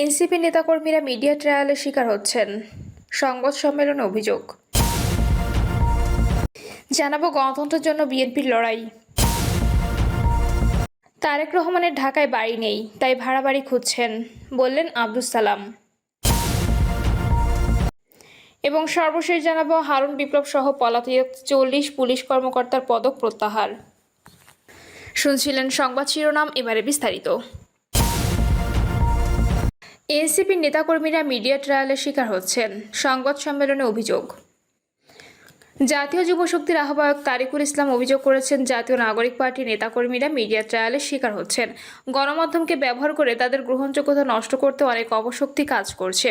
NCP নেতাকর্মীরা media ট্রায়ালের শিকার হচ্ছেন, সংবাদ সম্মেলনে অভিযোগ। জানাবো গণতন্ত্রের জন্য বিএনপির লড়াই। তারেক রহমানের ঢাকায় বাড়ি নেই, তাই ভাড়া বাড়ি খুঁজছেন, বললেন আব্দুস সালাম। এবং সর্বশেষ জানাবো হারুন বিপ্লব সহ পলাতক 40 পুলিশ কর্মকর্তার পদক প্রত্যাহার। শুনছিলেন সংবাদ শিরোনাম, এবারে বিস্তারিত। এনসিপির নেতাকর্মীরা মিডিয়া ট্রায়ালের শিকার হচ্ছেন, সংবাদ সম্মেলনে অভিযোগ। জাতীয় যুবশক্তির আহ্বায়ক তারিকুল ইসলাম অভিযোগ করেছেন, জাতীয় নাগরিক পার্টির নেতাকর্মীরা মিডিয়া ট্রায়ালের শিকার হচ্ছেন। গণমাধ্যমকে ব্যবহার করে তাদের গ্রহণযোগ্যতা নষ্ট করতে অনেক অপশক্তি কাজ করছে।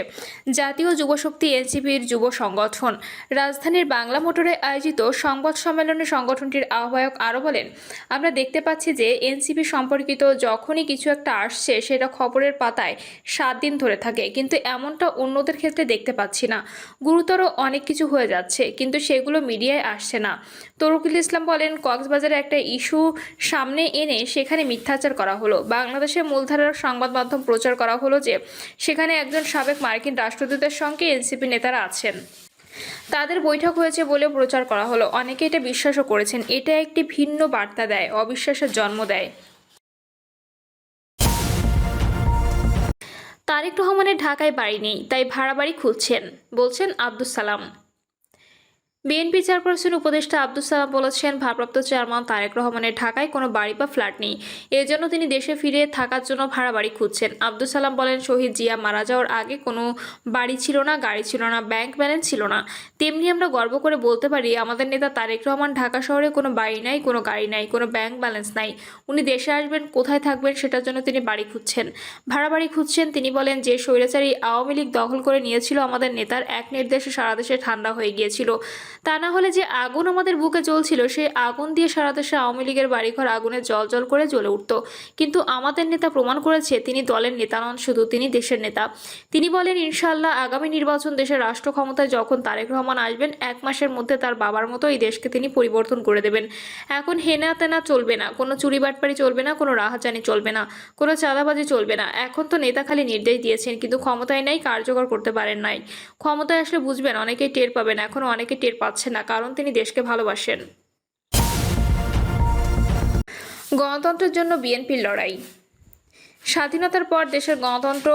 জাতীয় যুবশক্তি এনসিপির যুব সংগঠন রাজধানীর বাংলা মোটরে আয়োজিত সংবাদ সম্মেলনে সংগঠনটির আহ্বায়ক আরও বলেন, আমরা দেখতে পাচ্ছি যে এনসিপি সম্পর্কিত যখনই কিছু একটা আসছে সেটা খবরের পাতায় 7 দিন ধরে থাকে, কিন্তু এমনটা অন্যদের ক্ষেত্রে দেখতে পাচ্ছি না। গুরুতর অনেক কিছু হয়ে যাচ্ছে, কিন্তু সেগুলো মিডিয়ায় আসছে না। তরুকুল ইসলাম বলেন, কক্সবাজারে একটা ইস্যু সামনে এনে সেখানে মিথ্যাচার করা হলো। বাংলাদেশের মূলধারার সংবাদ মাধ্যম প্রচার করা হলো যে সেখানে একজন সাবেক মার্কিন রাষ্ট্রদূতের সঙ্গে এনসিপি নেতারা আছেন, তাদের বৈঠক হয়েছে বলে প্রচার করা হলো। অনেকে এটা বিশ্বাসও করেছেন। এটা একটি ভিন্ন বার্তা দেয়, অবিশ্বাসের জন্ম দেয়। তারেক রহমানের ঢাকায় বাড়ি নেই, তাই ভাড়া বাড়ি খুঁজছেন, বলছেন আব্দুস সালাম। বিএনপি চেয়ারপারসন উপদেষ্টা আব্দুস সালাম বলেছেন, ভারপ্রাপ্ত চেয়ারম্যান তারেক রহমানের ঢাকায় কোনো বাড়ি বা ফ্ল্যাট নেই, এজন্য তিনি দেশে ফিরে থাকার জন্য ভাড়া বাড়ি খুঁজছেন। আব্দুস সালাম বলেন, শহীদ জিয়া মারা যাওয়ার আগে কোনো বাড়ি ছিল না, গাড়ি ছিল না, ব্যাংক ব্যালেন্স ছিল না। তেমনি আমরা গর্ব করে বলতে পারি, আমাদের নেতা তারেক রহমান ঢাকা শহরে কোনো বাড়ি নাই, কোনো গাড়ি নাই, কোনো ব্যাংক ব্যালেন্স নাই। উনি দেশে আসবেন, কোথায় থাকবেন সেটার জন্য তিনি বাড়ি খুঁজছেন, ভাড়া বাড়ি খুঁজছেন। তিনি বলেন, যে স্বৈরাচারী আওয়ামী লীগ দখল করে নিয়েছিল আমাদের নেতার এক নির্দেশে সারা দেশে ঠান্ডা হয়ে গিয়েছিল। তা না হলে যে আগুন আমাদের বুকে জ্বলছিল, সেই আগুন দিয়ে সারা দেশে আওয়ামী লীগের বাড়িঘর আগুনে জল করে জ্বলে উঠত। কিন্তু আমাদের নেতা প্রমাণ করেছে তিনি দলের নেতা নন, শুধু তিনি দেশের নেতা। তিনি বলেন, ইনশাআল্লাহ আগামী নির্বাচন দেশের রাষ্ট্র ক্ষমতায় যখন তারেক রহমান আসবেন, 1 মাসের মধ্যে তার বাবার মতো এই দেশকে তিনি পরিবর্তন করে দেবেন। এখন হেনা তেনা চলবে না, কোনো চুরি বাটপাড়ি চলবে না, কোনো রাহাজানি চলবে না, কোনো চাঁদাবাজি চলবে না। এখন তো নেতা খালি নির্দেশ দিয়েছেন, কিন্তু ক্ষমতায় নাই, কার্যকর করতে পারেন নাই। ক্ষমতায় আসলে বুঝবেন, অনেকেই টের পাবেন। এখনো অনেকে টের পাচ্ছে না, কারণ তিনি দেশকে ভালোবাসেন। গণতন্ত্রের জন্য বিএনপির লড়াই। স্বাধীনতার পর দেশের গণতন্ত্র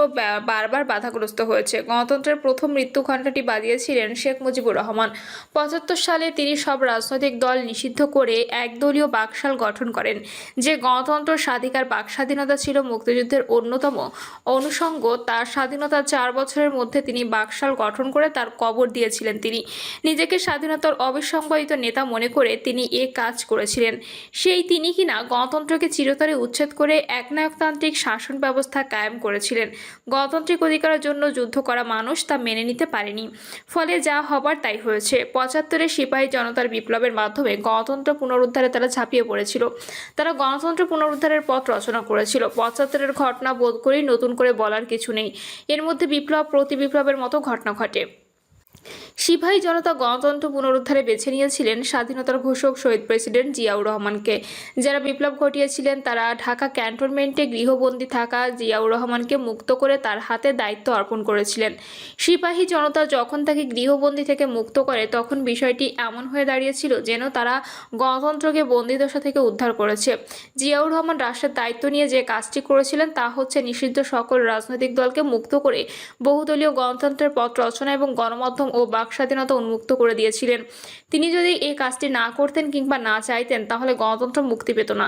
বারবার বাধাগ্রস্ত হয়েছে। গণতন্ত্রের প্রথম মৃত্যু ঘণ্টাটি বাজিয়েছিলেন শেখ মুজিবুর রহমান। 75 সালে তিনি সব রাজনৈতিক দল নিষিদ্ধ করে একদলীয় বাকশাল গঠন করেন। যে গণতন্ত্র স্বাধিকার বাক স্বাধীনতা ছিল মুক্তিযুদ্ধের অন্যতম অনুষঙ্গ, তার স্বাধীনতার 4 বছরের মধ্যে তিনি বাকশাল গঠন করে তার কবর দিয়েছিলেন। তিনি নিজেকে স্বাধীনতার অবিসংবাদিত নেতা মনে করে তিনি এ কাজ করেছিলেন। তিনি কিনা গণতন্ত্রকে চিরতরে উচ্ছেদ করে একনায়কতান্ত্রিক শাসন ব্যবস্থা কায়েম করেছিলেন। গণতান্ত্রিক অধিকারের জন্য যুদ্ধ করা মানুষ তা মেনে নিতে পারেনি, ফলে যা হবার তাই হয়েছে। 75-এ সিপাহী জনতার বিপ্লবের মাধ্যমে গণতন্ত্র পুনরুদ্ধারে তারা ঝাঁপিয়ে পড়েছিল। তারা গণতন্ত্র পুনরুদ্ধারের পথ রচনা করেছিল। 75-এর ঘটনা বোধ করেই নতুন করে বলার কিছু নেই। এর মধ্যে বিপ্লব প্রতি বিপ্লবের মতো ঘটনা ঘটে। সিপাহী জনতা গণতন্ত্র পুনরুদ্ধারে বেছে নিয়েছিলেন স্বাধীনতার ঘোষক শহীদ প্রেসিডেন্ট জিয়াউর রহমানকে। যারা বিপ্লব ঘটিয়েছিলেন তারা ঢাকা ক্যান্টনমেন্টে গৃহবন্দী থাকা জিয়াউর রহমানকে মুক্ত করে তার হাতে দায়িত্ব অর্পণ করেছিলেন। সিপাহী জনতা যখন তাকে গৃহবন্দী থেকে মুক্ত করে, তখন বিষয়টি এমন হয়ে দাঁড়িয়েছিল যেন তারা গণতন্ত্রকে বন্দিদশা থেকে উদ্ধার করেছে। জিয়াউর রহমান রাষ্ট্রের দায়িত্ব নিয়ে যে কাজটি করেছিলেন তা হচ্ছে নিষিদ্ধ সকল রাজনৈতিক দলকে মুক্ত করে বহুদলীয় গণতন্ত্রের পথ রচনা এবং গণমাধ্যম ও বাক স্বাধীনতা উন্মুক্ত করে দিয়েছিলেন। তিনি যদি এই কাজটি না করতেন কিংবা না চাইতেন, তাহলে গণতন্ত্র মুক্তি পেত না।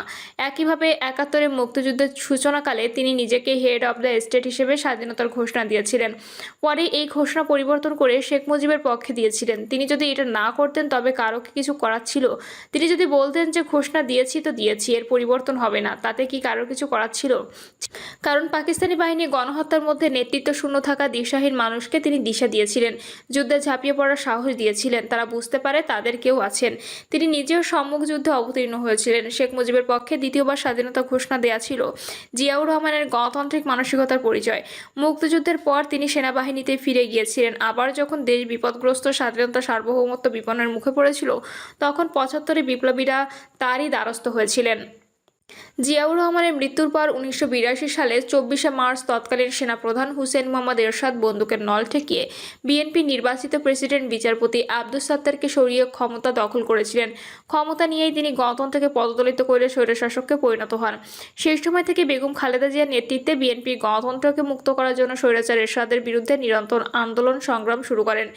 একইভাবে 71-এ মুক্তিযুদ্ধের সূচনাকালে তিনি নিজেকে হেড অব দ্য স্টেট হিসেবে স্বাধীনতার ঘোষণা দিয়েছিলেন। পরে এই ঘোষণা পরিবর্তন করে শেখ মুজিবের পক্ষে দিয়েছিলেন। তিনি যদি এটা না করতেন তবে কারো কি কিছু করার ছিল? তিনি যদি বলতেন যে ঘোষণা দিয়েছি তো দিয়েছি, এর পরিবর্তন হবে না, তাতে কি কারোর কিছু করার ছিল? কারণ পাকিস্তানি বাহিনী গণহত্যার মধ্যে নেতৃত্ব শূন্য থাকা দিশাহীন মানুষকে তিনি দিশা দিয়েছিলেন, যুদ্ধে ঝাঁপিয়ে পড়ার সাহস দিয়েছিলেন। তারা বুঝতে পারে তাদের কেউ আছেন। তিনি নিজেও সম্মুখ যুদ্ধে অবতীর্ণ হয়েছিলেন। শেখ মুজিবের পক্ষে দ্বিতীয়বার স্বাধীনতা ঘোষণা দেয়া ছিল জিয়াউর রহমানের গণতান্ত্রিক মানসিকতার পরিচয়। মুক্তিযুদ্ধের পর তিনি সেনাবাহিনীতে ফিরে গিয়েছিলেন। আবার যখন দেশ বিপদগ্রস্ত, স্বাধীনতা সার্বভৌমত্ব বিপন্নের মুখে পড়েছিল, তখন 75-এ বিপ্লবীরা তারই দ্বারস্থ হয়েছিলেন। জিয়াউর রহমানের মৃত্যুর পর 1982 সালে 24শে মার্চ তৎকালীন সেনাপ্রধান হুসেইন মোহাম্মদ এরশাদ বন্দুকের নল ঠেকিয়ে বিএনপি নির্বাচিত প্রেসিডেন্ট বিচারপতি আব্দুস সাত্তারকে সরিয়ে ক্ষমতা দখল করেছিলেন। ক্ষমতা নিয়েই তিনি গণতন্ত্রকে পদদলিত করে স্বৈরশাসককে পরিণত হন। সেই সময় থেকে বেগম খালেদা জিয়ার নেতৃত্বে বিএনপি গণতন্ত্রকে মুক্ত করার জন্য স্বৈরাচার এরশাদের বিরুদ্ধে নিরন্তর আন্দোলন সংগ্রাম শুরু করেন।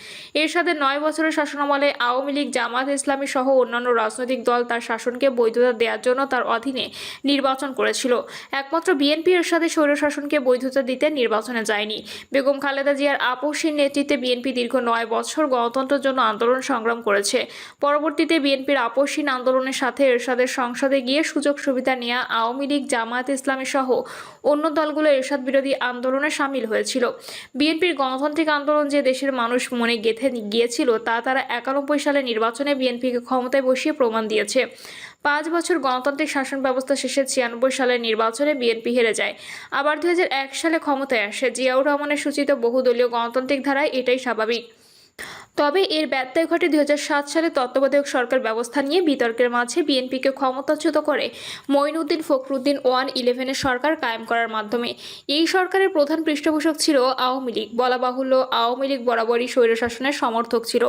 এরশাদের 9 বছরের শাসনামলে আওয়ামী লীগ, জামায়াত ইসলামী সহ অন্যান্য রাজনৈতিক দল তার শাসনকে বৈধতা দেওয়ার জন্য তার অধীনে নির্বাচন করেছিল। একমাত্র বিএনপি এরশাদের স্বৈরশাসনকে বৈধতা দিতে নির্বাচনে যায়নি। বেগম খালেদা জিয়ার আপসহীন নেতৃত্বে বিএনপি দীর্ঘ 9 বছর গণতন্ত্রের জন্য আন্দোলন সংগ্রাম করেছে। পরবর্তীতে বিএনপির আপসহীন আন্দোলনের সাথে এরশাদের সংসদে গিয়ে সুযোগ সুবিধা নেওয়া আওয়ামী লীগ, জামায়াত ইসলামী সহ অন্য দলগুলো এরশাদ বিরোধী আন্দোলনে সামিল হয়েছিল। বিএনপির গণতান্ত্রিক আন্দোলন যে দেশের মানুষ মনে গেঁথে গিয়েছিল তা তারা 91 সালে নির্বাচনে বিএনপিকে ক্ষমতায় বসিয়ে প্রমাণ দিয়েছে। 5 বছর গণতান্ত্রিক শাসন ব্যবস্থা শেষে 96 সালের নির্বাচনে বিএনপি হেরে যায়। আবার 2001 সালে ক্ষমতায় আসে। জিয়াউর রহমানের সূচিত বহুদলীয় গণতান্ত্রিক ধারায় এটাই স্বাভাবিক। তবে এর ব্যত্যয় ঘটে 2007 সালে তত্ত্বাবধায়ক সরকার ব্যবস্থা নিয়ে বিতর্কের মাঝে বিএনপিকে ক্ষমতাচ্যুত করে মঈনুদ্দিন ফখরুদ্দিন 1-11-এর সরকার কায়েম করার মাধ্যমে। এই সরকারের প্রধান পৃষ্ঠপোষক ছিল আওয়ামী লীগ। বলা বাহুল্য, আওয়ামী লীগ বরাবরই স্বৈরশাসনের সমর্থক ছিল।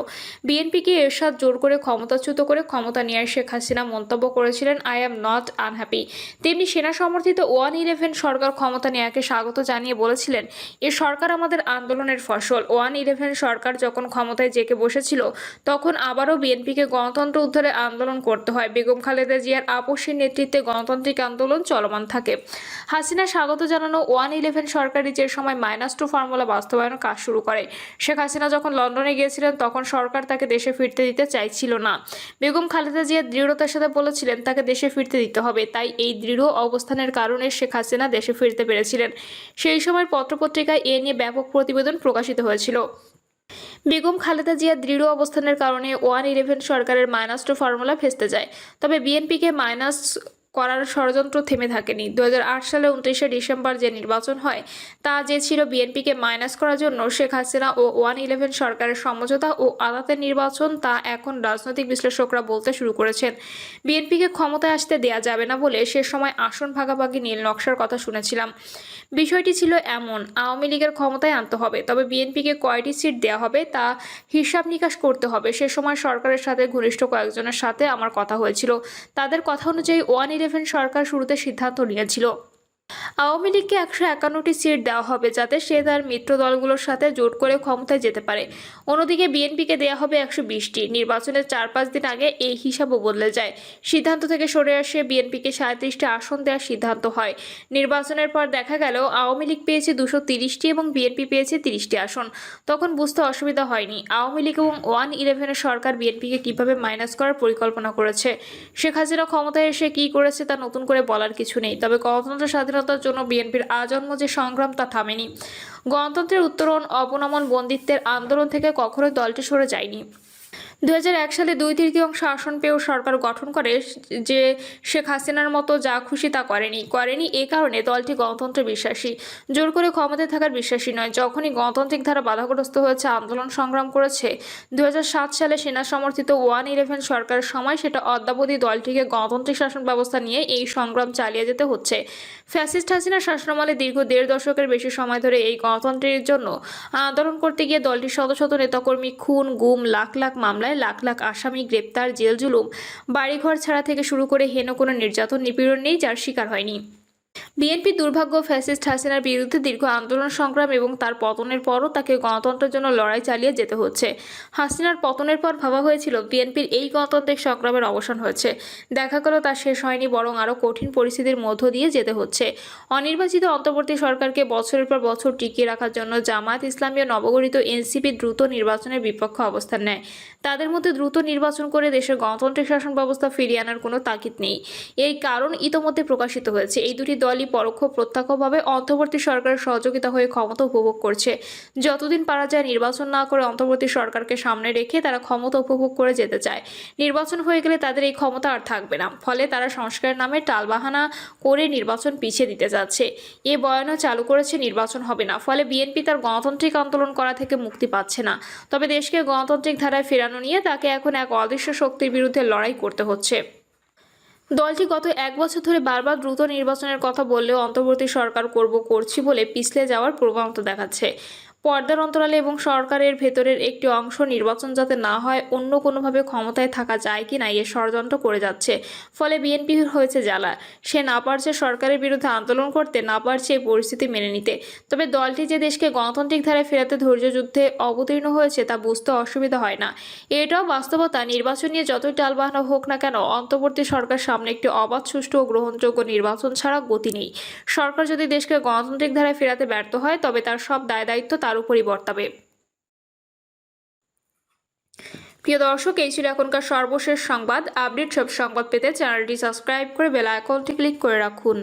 বিএনপিকে এরশাদ জোর করে ক্ষমতাচ্যুত করে ক্ষমতা নিয়ে শেখ হাসিনা মন্তব্য করেছিলেন, আই অ্যাম নট আনহ্যাপি। তেমনি সেনা সমর্থিত 1-11 সরকার ক্ষমতা নেওয়াকে স্বাগত জানিয়ে বলেছিলেন, এ সরকার আমাদের আন্দোলনের ফসল। 1-11 সরকার যখন ক্ষমতায় জেকে বসেছিল তখন আবারও বিএনপিকে গণতন্ত্র উদ্ধারে আন্দোলন করতে হয়। বেগম খালেদা জিয়ার আপসীর নেতৃত্বে গণতান্ত্রিক আন্দোলন চলমান থাকে। হাসিনা স্বাগত জানানো 1-11 সরকারই যে সময় -2 ফর্মুলা বাস্তবায়নের কাজ শুরু করে। শেখ হাসিনা যখন লন্ডনে গিয়েছিলেন তখন সরকার তাকে দেশে ফিরতে দিতে চাইছিল না। বেগম খালেদা জিয়া দৃঢ়তার সাথে বলেছিলেন তাকে দেশে ফিরতে দিতে হবে। তাই এই দৃঢ় অবস্থানের কারণে শেখ হাসিনা দেশে ফিরতে পেরেছিলেন। সেই সময় পত্রপত্রিকায় এ নিয়ে ব্যাপক প্রতিবেদন প্রকাশিত হয়েছিল। বেগম খালেদা জিয়ার দৃঢ় অবস্থানের কারণে 1-11 সরকারের -2 ফর্মুলা ভেস্তে যায়। তবে বিএনপিকে মাইনাস করার ষড়যন্ত্র থেমে থাকেনি। 2008 সালে 29শে ডিসেম্বর যে নির্বাচন হয় তা যে ছিল বিএনপিকে মাইনাস করার জন্য শেখ হাসিনা ও 1-11 সরকারের সমঝোতা ও আদালতের নির্বাচন, তা এখন রাজনৈতিক বিশ্লেষকরা বলতে শুরু করেছেন। বিএনপিকে ক্ষমতায় আসতে দেয়া যাবে না বলে সে সময় আসন ভাগাভাগি নীল নকশার কথা শুনেছিলাম। বিষয়টি ছিল এমন, আওয়ামী লীগের ক্ষমতায় আনতে হবে, তবে বিএনপিকে কয়টি সিট দেওয়া হবে তা হিসাব নিকাশ করতে হবে। সে সময় সরকারের সাথে ঘনিষ্ঠ কয়েকজনের সাথে আমার কথা হয়েছিল। তাদের কথা অনুযায়ী 1-11 সরকার শুরুতে সিদ্ধান্ত নিয়েছিল আওয়ামী লীগকে 151টি সিট দেওয়া হবে যাতে সে তার মিত্র দলগুলোর সাথে জোট করে ক্ষমতায় যেতে পারে। অন্যদিকে বিএনপিকে দেওয়া হবে 120টি। নির্বাচনের 4-5 দিন আগে এই হিসাবও বদলে যায়। সিদ্ধান্ত থেকে সরে আসে বিএনপিকে 37টি আসন দেওয়ার সিদ্ধান্ত হয়। নির্বাচনের পর দেখা গেল আওয়ামী লীগ পেয়েছে 230টি এবং বিএনপি পেয়েছে 30টি আসন। তখন বুঝতে অসুবিধা হয়নি আওয়ামী লীগ এবং 1-11 সরকার বিএনপিকে কিভাবে মাইনাস করার পরিকল্পনা করেছে। শেখ হাসিনা ক্ষমতায় এসে কী করেছে তা নতুন করে বলার কিছু নেই। তবে গণতন্ত্র স্বাধীনতার জন্য বিএনপির আজন্ম যে সংগ্রাম তা থামেনি। গণতন্ত্রের উত্তরণ, অবনমন, বন্দিত্বের আন্দোলন থেকে কখনোই দলটি সরে যায়নি। 2001 সালে 2/3 আসন পেয়েও সরকার গঠন করে যে শেখ হাসিনার মতো যা খুশি তা করেনি এ কারণে দলটি গণতন্ত্রে বিশ্বাসী, জোর করে ক্ষমতায় থাকার বিশ্বাসী নয়। যখনই গণতান্ত্রিক ধারা বাধাগ্রস্ত হয়েছে, আন্দোলন সংগ্রাম করেছে 2007 সালে সেনা সমর্থিত 1-11 সরকারের সময়, সেটা অদ্যাবধি দলটিকে গণতান্ত্রিক শাসন ব্যবস্থা নিয়ে এই সংগ্রাম চালিয়ে যেতে হচ্ছে। ফ্যাসিস্ট হাসিনার শাসনামলে দীর্ঘ 1.5 দশকের বেশি সময় ধরে এই গণতন্ত্রের জন্য আন্দোলন করতে গিয়ে দলটির শত শত নেতাকর্মী খুন, গুম, লাখ লাখ মামলায় লাখ লাখ আসামি গ্রেপ্তার, জেল জুলুম, বাড়িঘর ছাড়া থেকে শুরু করে হেন কোনো নির্যাতন নিপীড়ন নেই যার শিকার হয়নি। বিএনপি দুর্ভাগ্য ফ্যাসিস্ট হাসিনার বিরুদ্ধে দীর্ঘ আন্দোলন সংগ্রাম এবং তার পতনের পরও তাকে গণতন্ত্রের জন্য লড়াই চালিয়ে যেতে হচ্ছে। হাসিনার পতনের পর ভাবা হয়েছিল বিএনপির এই গণতান্ত্রিক সংগ্রামের অবসান হয়েছে। দেখা গেল তা শেষ হয়নি, বরং আরও কঠিন পরিস্থিতির মধ্য দিয়ে যেতে হচ্ছে। অনির্বাচিত অন্তর্বর্তী সরকারকে বছরের পর বছর টিকিয়ে রাখার জন্য জামায়াত ইসলামী ও নবগঠিত এনসিপি দ্রুত নির্বাচনের বিপক্ষে অবস্থান নেয়। তাদের মধ্যে দ্রুত নির্বাচন করে দেশের গণতান্ত্রিক শাসন ব্যবস্থা ফিরিয়ে আনার কোনো তাগিদ নেই। এই কারণ ইতোমধ্যে প্রকাশিত হয়েছে। এই দুটি দলই পরোক্ষ প্রত্যক্ষভাবে অন্তর্বর্তী সরকারের সহযোগিতা হয়ে ক্ষমতা উপভোগ করছে। যতদিন পারা যায় নির্বাচন না করে অন্তর্বর্তী সরকারকে সামনে রেখে তারা ক্ষমতা উপভোগ করে যেতে চায়। নির্বাচন হয়ে গেলে তাদের এই ক্ষমতা আর থাকবে না। ফলে তারা সংস্কারের নামে টালবাহানা করে নির্বাচন পিছিয়ে দিতে যাচ্ছে। এ বয়ানও চালু করেছে নির্বাচন হবে না। ফলে বিএনপি তার গণতান্ত্রিক আন্দোলন করা থেকে মুক্তি পাচ্ছে না। তবে দেশকে গণতান্ত্রিক ধারায় ফেরানো নিয়ে তাকে এখন এক অদৃশ্য শক্তির বিরুদ্ধে লড়াই করতে হচ্ছে। দলটি গত 1 বছর ধরে বারবার দ্রুত নির্বাচনের কথা বললেও অন্তর্বর্তী সরকার করছি বলে পিছলে যাওয়ার প্রবণতা দেখাচ্ছে। পর্দার অন্তরালে এবং সরকারের ভেতরের একটি অংশ নির্বাচন যাতে না হয় অন্য কোনোভাবে ক্ষমতায় থাকা যায় কিনা এ ষড়যন্ত্র করে যাচ্ছে। ফলে বিএনপির হয়েছে জ্বালা। সে না পারছে সরকারের বিরুদ্ধে আন্দোলন করতে, না পারছে এই পরিস্থিতি মেনে নিতে। তবে দলটি যে দেশকে গণতান্ত্রিক ধারায় ফেরাতে ধৈর্যযুদ্ধে অবতীর্ণ হয়েছে তা বুঝতে অসুবিধা হয় না। এটাও বাস্তবতা, নির্বাচন নিয়ে যতই টালবাহানা হোক না কেন, অন্তর্বর্তী সরকার সামনে একটি অবাধ, সুষ্ঠু ও গ্রহণযোগ্য নির্বাচন ছাড়া গতি নেই। সরকার যদি দেশকে গণতান্ত্রিক ধারায় ফেরাতে ব্যর্থ হয় তবে তার সব দায়-দায়িত্ব তার উপরই বর্তাবে। প্রিয় দর্শক, এই ছিল এখনকার সর্বশেষ সংবাদ। আপডেট সব সংবাদ পেতে চ্যানেলটি সাবস্ক্রাইব করে বেল আইকনটি ক্লিক করে রাখুন।